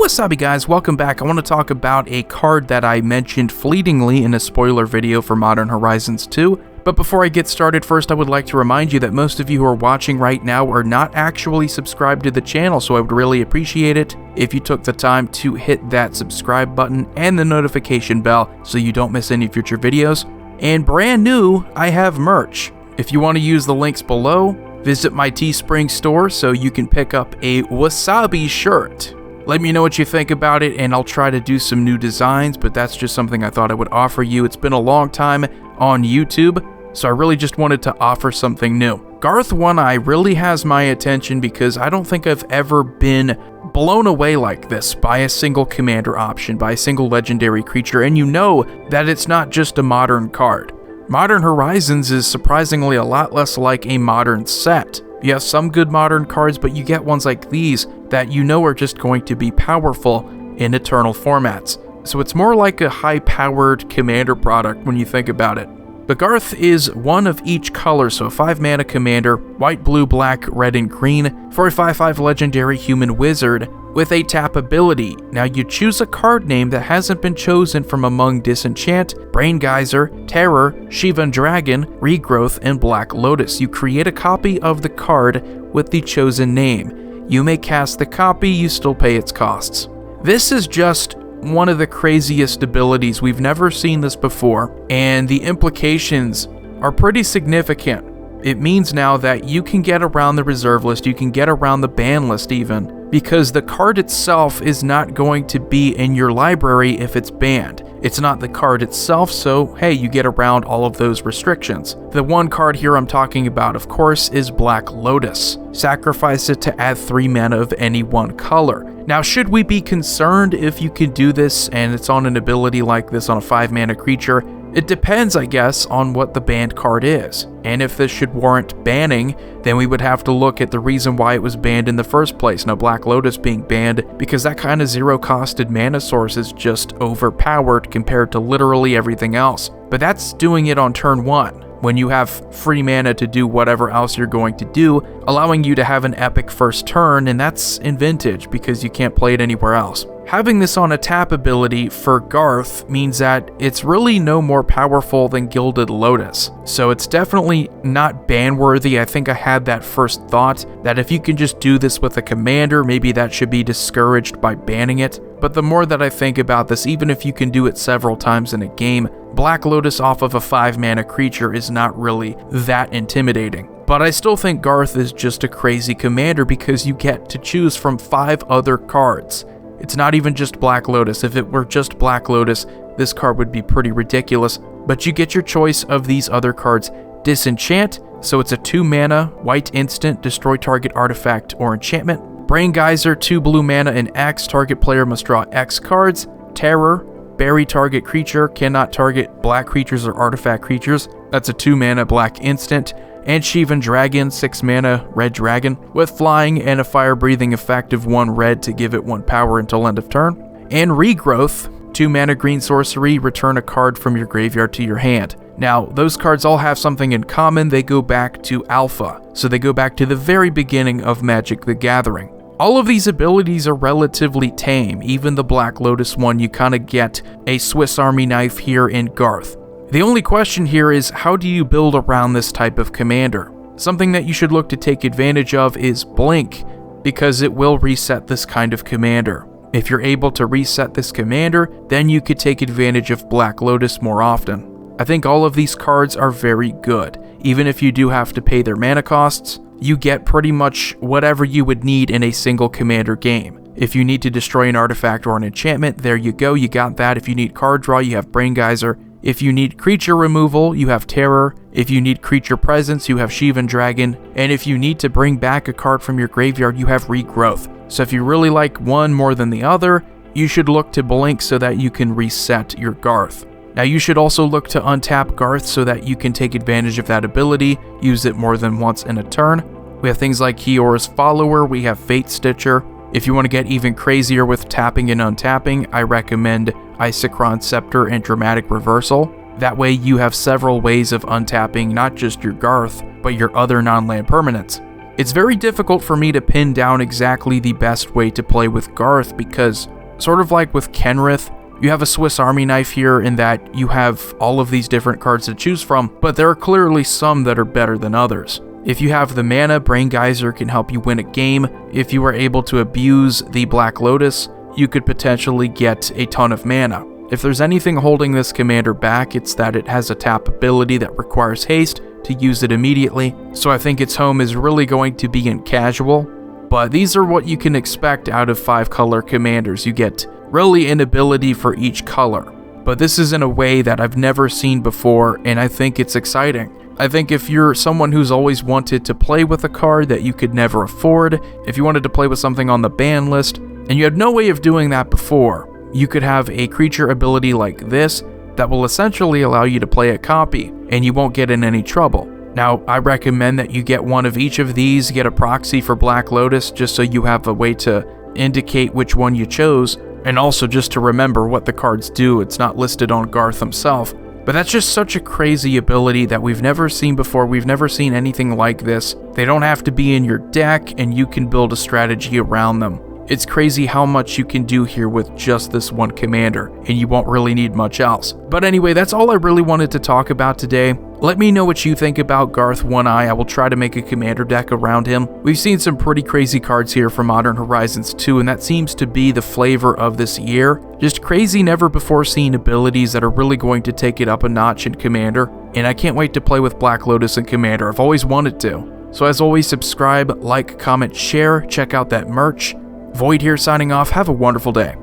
Wasabi guys, welcome back. I want to talk about a card that I mentioned fleetingly in a spoiler video for Modern Horizons 2. But before I get started, first I would like to remind you that most of you who are watching right now are not actually subscribed to the channel, so I would really appreciate it if you took the time to hit that subscribe button and the notification bell so you don't miss any future videos. And brand new, I have merch. If you want to use the links below, visit my Teespring store so you can pick up a Wasabi shirt. Let me know what you think about it, and I'll try to do some new designs, but that's just something I thought I would offer you. It's been a long time on YouTube, so I really just wanted to offer something new. Garth One Eye really has my attention because I don't think I've ever been blown away like this by a single commander option, by a single legendary creature, and you know that it's not just a modern card. Modern Horizons is surprisingly a lot less like a modern set. You have some good modern cards, but you get ones like these that you know are just going to be powerful in Eternal formats. So it's more like a high-powered commander product when you think about it. But Garth is one of each color, so a 5-mana commander, white, blue, black, red, and green, for a 5/5 legendary human wizard with a tap ability. Now you choose a card name that hasn't been chosen from among Disenchant, Brain Geyser, Terror, Shivan Dragon, Regrowth, and Black Lotus. You create a copy of the card with the chosen name. You may cast the copy, you still pay its costs. This is just one of the craziest abilities. We've never seen this before, and the implications are pretty significant. It means now that you can get around the reserve list, you can get around the ban list even, because the card itself is not going to be in your library if it's banned. It's not the card itself, so hey, you get around all of those restrictions. The one card here I'm talking about, of course, is Black Lotus. Sacrifice it to add 3 mana of any one color. Now, should we be concerned if you can do this and it's on an ability like this on a 5-mana creature? It depends, I guess, on what the banned card is. And if this should warrant banning, then we would have to look at the reason why it was banned in the first place. Now, Black Lotus being banned because that kind of zero-costed mana source is just overpowered compared to literally everything else. But that's doing it on turn 1, when you have free mana to do whatever else you're going to do, allowing you to have an epic first turn, and that's in Vintage because you can't play it anywhere else. Having this on a tap ability for Garth means that it's really no more powerful than Gilded Lotus. So it's definitely not ban-worthy. I think I had that first thought, that if you can just do this with a commander, maybe that should be discouraged by banning it. But the more that I think about this, even if you can do it several times in a game, Black Lotus off of a 5-mana creature is not really that intimidating. But I still think Garth is just a crazy commander because you get to choose from 5 other cards. It's not even just Black Lotus. If it were just Black Lotus, this card would be pretty ridiculous. But you get your choice of these other cards. Disenchant, so it's a 2-mana, white instant, destroy target artifact or enchantment. Brain Geyser, 2 blue mana and X, target player must draw X cards. Terror, bury target creature, cannot target black creatures or artifact creatures. That's a 2-mana black instant. And Shivan Dragon, 6-mana red dragon, with flying and a fire-breathing effect of 1 red to give it 1 power until end of turn. And Regrowth, 2-mana green sorcery, return a card from your graveyard to your hand. Now, those cards all have something in common. They go back to Alpha, so they go back to the very beginning of Magic the Gathering. All of these abilities are relatively tame. Even the Black Lotus one, you kind of get a Swiss Army knife here in Garth. The only question here is, how do you build around this type of commander? Something that you should look to take advantage of is Blink, because it will reset this kind of commander. If you're able to reset this commander, then you could take advantage of Black Lotus more often. I think all of these cards are very good. Even if you do have to pay their mana costs, you get pretty much whatever you would need in a single commander game. If you need to destroy an artifact or an enchantment, there you go, you got that. If you need card draw, you have Brain Geyser. If you need creature removal, you have Terror. If you need creature presence, you have Shivan Dragon. And if you need to bring back a card from your graveyard, you have Regrowth. So if you really like one more than the other, you should look to Blink so that you can reset your Garth. Now you should also look to untap Garth so that you can take advantage of that ability, use it more than once in a turn. We have things like Kiora's Follower, we have Fate Stitcher. If you want to get even crazier with tapping and untapping, I recommend Isochron Scepter and Dramatic Reversal. That way you have several ways of untapping not just your Garth, but your other non-land permanents. It's very difficult for me to pin down exactly the best way to play with Garth because Sort of like with Kenrith, you have a Swiss Army knife here in that you have all of these different cards to choose from, but there are clearly some that are better than others. If you have the mana, Brain Geyser can help you win a game. If you are able to abuse the Black Lotus, you could potentially get a ton of mana. If there's anything holding this commander back, it's that it has a tap ability that requires haste to use it immediately, so I think its home is really going to be in casual. But these are what you can expect out of 5-color commanders. You get really an ability for each color, but this is in a way that I've never seen before, and I think it's exciting. I think if you're someone who's always wanted to play with a card that you could never afford, if you wanted to play with something on the ban list, and you had no way of doing that before, you could have a creature ability like this that will essentially allow you to play a copy, and you won't get in any trouble. Now, I recommend that you get one of each of these, get a proxy for Black Lotus, just so you have a way to indicate which one you chose, and also just to remember what the cards do. It's not listed on Garth himself. But that's just such a crazy ability that we've never seen before. We've never seen anything like this. They don't have to be in your deck, and you can build a strategy around them. It's crazy how much you can do here with just this one commander, and you won't really need much else. But anyway, that's all I really wanted to talk about today. Let me know what you think about Garth One Eye. I will try to make a commander deck around him. We've seen some pretty crazy cards here for Modern Horizons 2, and that seems to be the flavor of this year. Just crazy, never before seen abilities that are really going to take it up a notch in Commander, and I can't wait to play with Black Lotus and Commander. I've always wanted to. So as always, subscribe, like, comment, share, check out that merch. Void here signing off. Have a wonderful day.